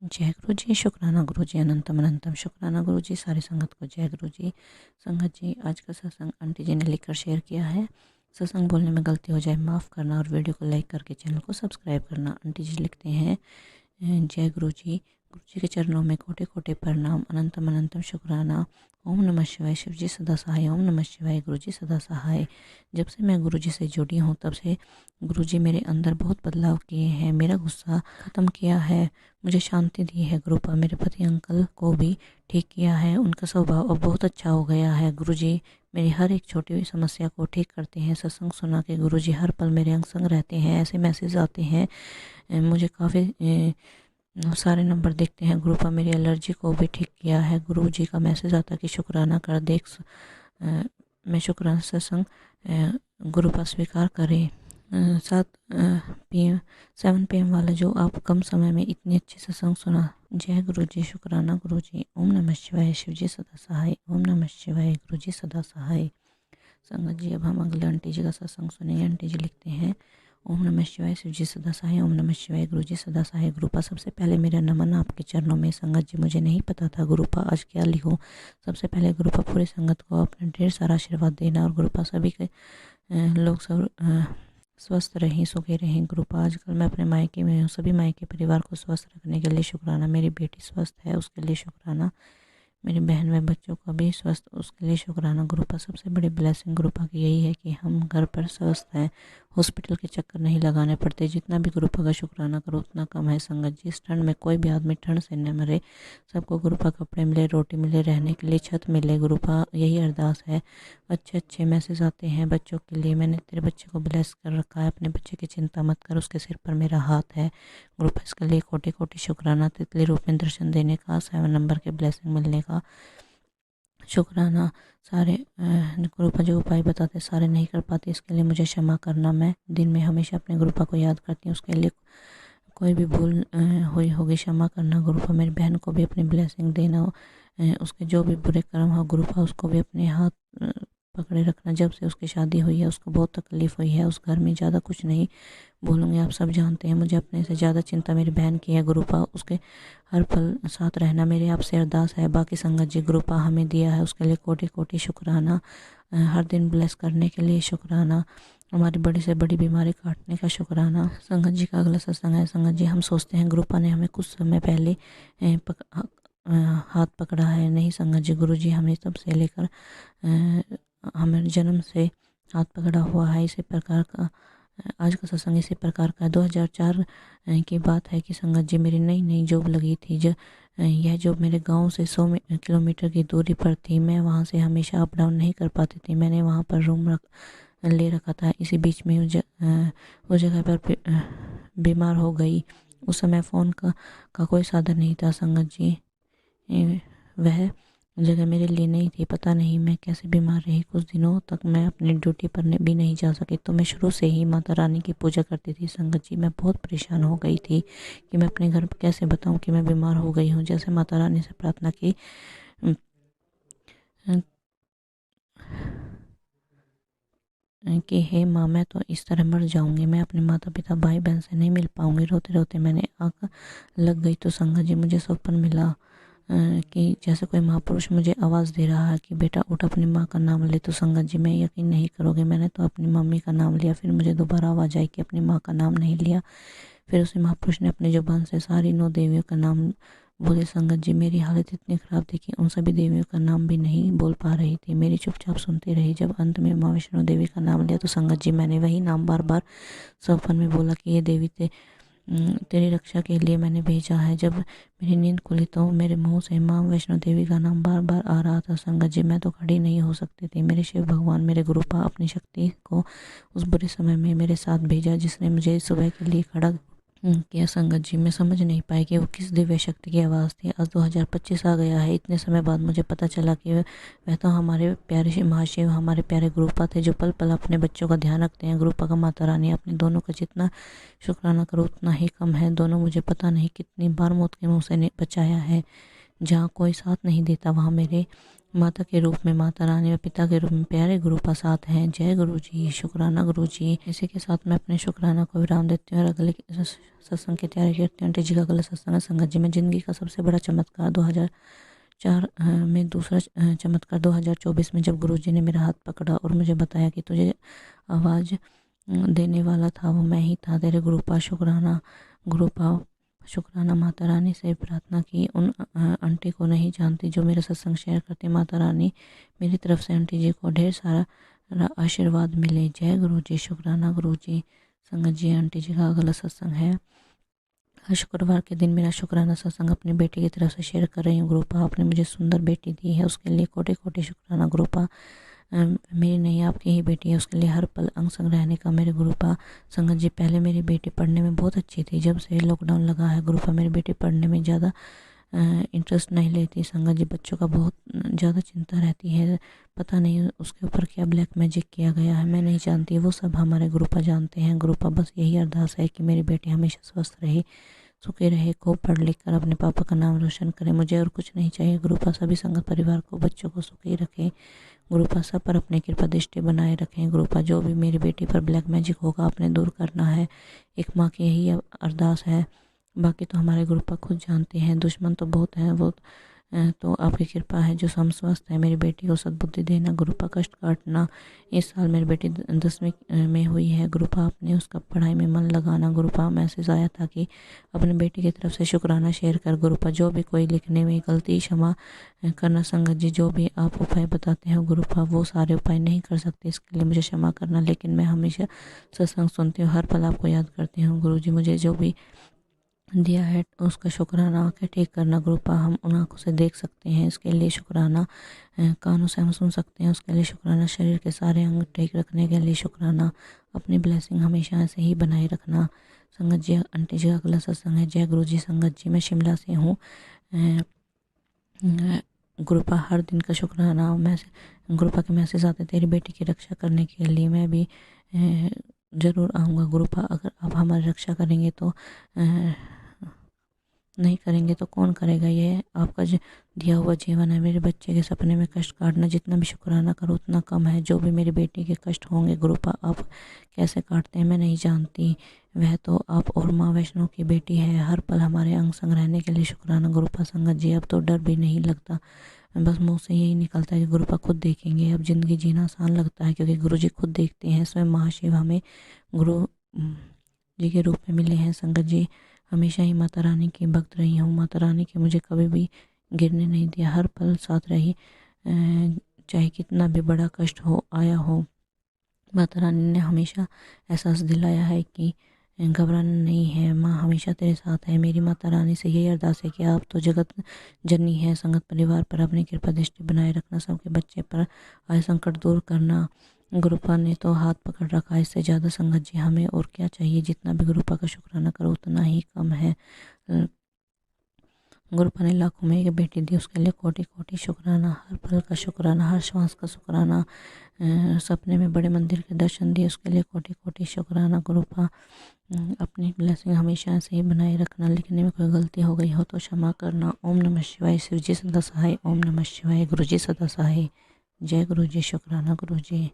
जय गुरु जी, शुक्राना गुरु जी, अनंतम अनंतम शुक्राना गुरु जी। सारी संगत को जय गुरु जी। संगत जी, आज का सत्संग आंटी जी ने लिखकर शेयर किया है। सत्संग बोलने में गलती हो जाए माफ़ करना और वीडियो को लाइक करके चैनल को सब्सक्राइब करना। आंटी जी लिखते हैं, जय गुरु जी के चरणों में कोटि कोटि प्रणाम, अनंतम अनंतम शुक्राना। ओम नमः शिवाय, शिव जी सदा सहाय। ओम नमः शिवाय, गुरु जी सदा सहाय। जब से मैं गुरु जी से जुड़ी हूँ तब से गुरु जी मेरे अंदर बहुत बदलाव किए हैं। मेरा गुस्सा ख़त्म किया है, मुझे शांति दी है। गुरुपा मेरे पति अंकल को भी ठीक किया है, उनका स्वभाव अब बहुत अच्छा हो गया है। गुरु जी मेरी हर एक छोटी समस्या को ठीक करते हैं। सत्संग सुना के गुरु जी हर पल मेरे अंग संग रहते हैं। ऐसे मैसेज आते हैं, मुझे काफ़ी सारे नंबर देखते हैं। गुरुपा मेरी एलर्जी को भी ठीक किया है। गुरु जी का मैसेज आता कि शुक्राना कर देख। मैं शुक्राना सत्संग गुरुपा स्वीकार करें। 7 PM वाला जो आप कम समय में इतनी अच्छी सत्संग सुना। जय गुरु जी, शुक्राना गुरु जी। ओम नमः शिवाय, शिव जी सदा सहाय। ओम नमः शिवाय, गुरु जी सदा सहाय। संगत जी, अब हम अगले आंटी जी का सत्संग सुनेंगे। आंटी जी लिखते हैं, ओम नमः शिवाय, शिव जी सदा सहाय। ओम नमः शिवाय, गुरु जी सदा सहाय। गुरुपा सबसे पहले मेरा नमन आपके चरणों में। संगत जी, मुझे नहीं पता था गुरुपा आज क्या लिखूं। सबसे पहले गुरुपा पूरी संगत को अपना ढेर सारा आशीर्वाद देना और गुरुपा सभी के लोग सब स्वस्थ रहें, सुखी रहें। गुरुपा आजकल मैं अपने मायके में हूँ, सभी मायके परिवार को स्वस्थ रखने के लिए शुक्राना। मेरी बेटी स्वस्थ है, उसके लिए शुक्राना। मेरी बहन व बच्चों का भी स्वस्थ, उसके लिए शुक्राना। गुरुपा सबसे बड़ी ब्लेसिंग गुरुपा की यही है कि हम घर पर स्वस्थ हैं, हॉस्पिटल के चक्कर नहीं लगाने पड़ते। जितना भी गुरुपा का शुक्राना करो उतना कम है। संगत जी, इस ठंड में कोई भी आदमी ठंड से न मरे, सबको गुरुपा कपड़े मिले, रोटी मिले, रहने के लिए छत मिले। गुरुपा यही अरदास है। अच्छे अच्छे मैसेज आते हैं बच्चों के लिए। मैंने तेरे बच्चे को ब्लेस कर रखा है, अपने बच्चे की चिंता मत कर, उसके सिर पर मेरा हाथ है। गुरुपा इसके लिए कोटि कोटि शुक्राना। तितली रूप में दर्शन देने का, 7 नंबर के ब्लेसिंग मिलने का शुक्राना। सारे गुरुपा जो उपाय बताते सारे नहीं कर पाती, इसके लिए मुझे क्षमा करना। मैं दिन में हमेशा अपने गुरुपा को याद करती हूँ, उसके लिए कोई भी भूल हुई होगी क्षमा करना। गुरुपा मेरी बहन को भी अपनी ब्लेसिंग देना, उसके जो भी बुरे कर्म हो गुरुपा उसको भी अपने हाथ पकड़े रखना। जब से उसकी शादी हुई है उसको बहुत तकलीफ़ हुई है, उस घर में ज़्यादा कुछ नहीं बोलूँगी, आप सब जानते हैं। मुझे अपने से ज़्यादा चिंता मेरी बहन की है। गुरुपा उसके हर पल साथ रहना मेरी आपसे अरदास है। बाकी संगत जी, गुरुपा हमें दिया है उसके लिए कोटि कोटि शुक्राना। हर दिन ब्लेस करने के लिए शुक्राना। हमारी बड़ी से बड़ी बीमारी काटने का शुक्राना। संगत जी का अगला सत्संग है। संगत जी, हम सोचते हैं गुरुपा ने हमें कुछ समय पहले हाथ पकड़ा है। नहीं संगत जी, गुरु जी हमें तब से लेकर हमें जन्म से हाथ पकड़ा हुआ है। इसी प्रकार का आज का सत्संग इसी प्रकार का 2004 की बात है कि संगत जी मेरी नई नई जॉब लगी थी। यह जॉब मेरे गांव से 100 किलोमीटर की दूरी पर थी। मैं वहां से हमेशा अप डाउन नहीं कर पाती थी। मैंने वहां पर रूम ले रखा था। इसी बीच में उस जगह पर बीमार हो गई। उस समय फ़ोन का कोई साधन नहीं था संगत जी। वह जगह मेरे लिए नहीं थी। पता नहीं मैं कैसे बीमार रही। कुछ दिनों तक मैं अपनी ड्यूटी पर भी नहीं जा सकी। तो मैं शुरू से ही माता रानी की पूजा करती थी। संगत जी, मैं बहुत परेशान हो गई थी कि मैं अपने घर पर कैसे बताऊं कि मैं बीमार हो गई हूं। जैसे माता रानी से प्रार्थना की कि हे माँ, मैं तो इस तरह मर जाऊंगी, मैं अपने माता पिता भाई बहन से नहीं मिल पाऊंगी। रोते रोते मैंने आँख लग गई। तो संगत जी, मुझे स्वप्न मिला कि जैसे कोई महापुरुष मुझे आवाज़ दे रहा है कि बेटा उठ, अपनी माँ का नाम ले। तो संगत जी, मैं यकीन नहीं करोगे, मैंने तो अपनी मम्मी का नाम लिया। फिर मुझे दोबारा आवाज़ आई कि अपनी माँ का नाम नहीं लिया। फिर उसी महापुरुष ने अपनी जुबान से सारी 9 देवियों का नाम बोले। संगत जी, मेरी हालत इतनी ख़राब थी कि उन सभी देवियों का नाम भी नहीं बोल पा रही थी। मेरी चुपचाप सुनती रही। जब अंत में माँ वैष्णो देवी का नाम लिया तो संगत जी, मैंने वही नाम बार बार सपन में बोला कि ये देवी तेरी रक्षा के लिए मैंने भेजा है। जब मेरी नींद खुली तो मेरे मुंह से माँ वैष्णो देवी का नाम बार बार आ रहा था। संगत जी, मैं तो खड़ी नहीं हो सकती थी। मेरे शिव भगवान, मेरे गुरुपा अपनी शक्ति को उस बुरे समय में मेरे साथ भेजा, जिसने मुझे सुबह के लिए खड़ा किया। संगत जी, मैं समझ नहीं पाई कि वो किस दिव्य शक्ति की आवाज़ थी। आज 2025 आ गया है। इतने समय बाद मुझे पता चला कि वह तो हमारे प्यारे शिव महाशिव, हमारे प्यारे गुरुपा थे, जो पल पल अपने बच्चों का ध्यान रखते हैं। गुरुपा का माता रानी, अपने दोनों का जितना शुक्राना करो उतना ही कम है। दोनों मुझे पता नहीं कितनी बार मौत के मुंह से बचाया है। जहाँ कोई साथ नहीं देता वहाँ मेरे माता के रूप में माता रानी व पिता के रूप में प्यारे गुरुपा साथ हैं। जय गुरु जी, शुक्राना गुरु जी। इसी के साथ मैं अपने शुक्राना को विराम देती हूँ और अगले सत्संग की तैयारी करती हूँ। आंटी जी का अगला सत्संग है संगत जी में जिंदगी का सबसे बड़ा चमत्कार 2004 में, दूसरा चमत्कार 2024 में, जब गुरु जी ने मेरा हाथ पकड़ा और मुझे बताया कि तुझे आवाज़ देने वाला था वो मैं ही था। तेरे गुरुपा शुक्राना गुरुपा शुक्राना। माता रानी से प्रार्थना की, उन आंटी को नहीं जानती जो मेरा सत्संग शेयर करते। माता रानी मेरी तरफ से आंटी जी को ढेर सारा आशीर्वाद मिले। जय गुरु जी, शुक्राना गुरु जी। संगत जी, आंटी जी का अगला सत्संग है हर शुक्रवार के दिन मेरा शुक्राना सत्संग अपनी बेटी की तरफ से शेयर कर रही हूँ। गुरुपा आपने मुझे सुंदर बेटी दी है, उसके लिए कोटि कोटि शुक्राना गुरुपा। मेरी नहीं आपकी ही बेटी है, उसके लिए हर पल अंग संग रहने का मेरे गुरुपा। संगत जी, पहले मेरी बेटी पढ़ने में बहुत अच्छी थी, जब से लॉकडाउन लगा है गुरुपा मेरी बेटी पढ़ने में ज़्यादा इंटरेस्ट नहीं लेती। संगत जी, बच्चों का बहुत ज़्यादा चिंता रहती है, पता नहीं उसके ऊपर क्या ब्लैक मैजिक किया गया है, मैं नहीं जानती, वो सब हमारे गुरुपा जानते हैं। गुरुपा बस यही अरदास है कि मेरी बेटी हमेशा स्वस्थ रहे, सुखी रहे, खूब पढ़ लिख कर अपने पापा का नाम रोशन करे। मुझे और कुछ नहीं चाहिए। गुरुपा सभी संगत परिवार को, बच्चों को सुखी रखें। गुरुपा सब पर अपने कृपा दृष्टि बनाए रखें। गुरुपा जो भी मेरी बेटी पर ब्लैक मैजिक होगा आपने दूर करना है, एक माँ की यही अरदास है। बाकी तो हमारे गुरुपा खुद जानते हैं, दुश्मन तो बहुत हैं, वो तो आपकी कृपा है जो हम स्वस्थ है। मेरी बेटी को सद्बुद्धि देना गुरुपा, कष्ट काटना। इस साल मेरी बेटी 10वीं में हुई है गुरुपा, आपने उसका पढ़ाई में मन लगाना। गुरुपा मैसेज आया था कि अपनी बेटी की तरफ से शुक्राना शेयर कर। गुरुपा जो भी कोई लिखने में गलती क्षमा करना। संगत जी, जो भी आप उपाय बताते हैं गुरुपा वो सारे उपाय नहीं कर सकते, इसके लिए मुझे क्षमा करना, लेकिन मैं हमेशा सत्संग सुनती हूँ, हर पल आपको याद करती हूँ। गुरु जी, मुझे जो भी दिया है उसका शुक्राना। आंखें ठीक करना गुरुपा, हम उन आँखों से देख सकते हैं, इसके लिए शुक्राना। कानों से हम सुन सकते हैं, उसके लिए शुक्राना। शरीर के सारे अंग ठीक रखने के लिए शुक्राना। अपनी ब्लेसिंग हमेशा ऐसे ही बनाए रखना। संगत जी, आंटी जी का अगला सत्संग है। जय गुरु जी। संगत जी, मैं शिमला से हूँ। गुरुपा हर दिन का शुक्राना। गुरुपा के मैसेज आते तेरी बेटी की रक्षा करने के लिए, मैं भी ज़रूर आऊँगा गुरुपा। अगर आप हमारी रक्षा करेंगे तो नहीं करेंगे तो कौन करेगा, ये आपका दिया हुआ जीवन है। मेरे बच्चे के सपने में कष्ट काटना, जितना भी शुक्राना करो उतना कम है। जो भी मेरी बेटी के कष्ट होंगे गुरुपा आप कैसे काटते हैं मैं नहीं जानती, वह तो आप और माँ वैष्णो की बेटी है। हर पल हमारे अंग संग रहने के लिए शुक्राना गुरुपा। संगत जी, अब तो डर भी नहीं लगता, बस मुंह से यही निकलता है कि गुरुपा खुद देखेंगे। अब ज़िंदगी जीना आसान लगता है क्योंकि गुरु जी खुद देखते हैं। स्वयं महाशिव हमें गुरु जी के रूप में मिले हैं। संगत जी, हमेशा ही माता रानी की भक्त रही हूँ। माता रानी के मुझे कभी भी गिरने नहीं दिया, हर पल साथ रही, चाहे कितना भी बड़ा कष्ट हो आया हो। माता रानी ने हमेशा एहसास दिलाया है कि घबराना नहीं है, माँ हमेशा तेरे साथ है। मेरी माता रानी से यही अरदास है कि आप तो जगत जननी है, संगत परिवार पर अपनी कृपा दृष्टि बनाए रखना, सबके बच्चे पर आए संकट दूर करना। गुरुपा ने तो हाथ पकड़ रखा है, इससे ज़्यादा संगत जी हमें और क्या चाहिए। जितना भी गुरुपा का शुक्राना करो उतना ही कम है। गुरुपा ने लाखों में एक बेटी दी, उसके लिए कोटि कोटि शुक्राना। हर पल का शुक्राना, हर श्वास का शुक्राना। सपने में बड़े मंदिर के दर्शन दिए, उसके लिए कोटि कोटि शुक्राना गुरुपा। अपनी ब्लेसिंग हमेशा ऐसे ही बनाए रखना। लिखने में कोई गलती हो गई हो तो क्षमा करना। ओम नमः शिवाय। शिव जी सदा सहाय। ओम नमः शिवाय। गुरु जी सदा सहाय। जय गुरु जी, शुक्राना गुरु जी।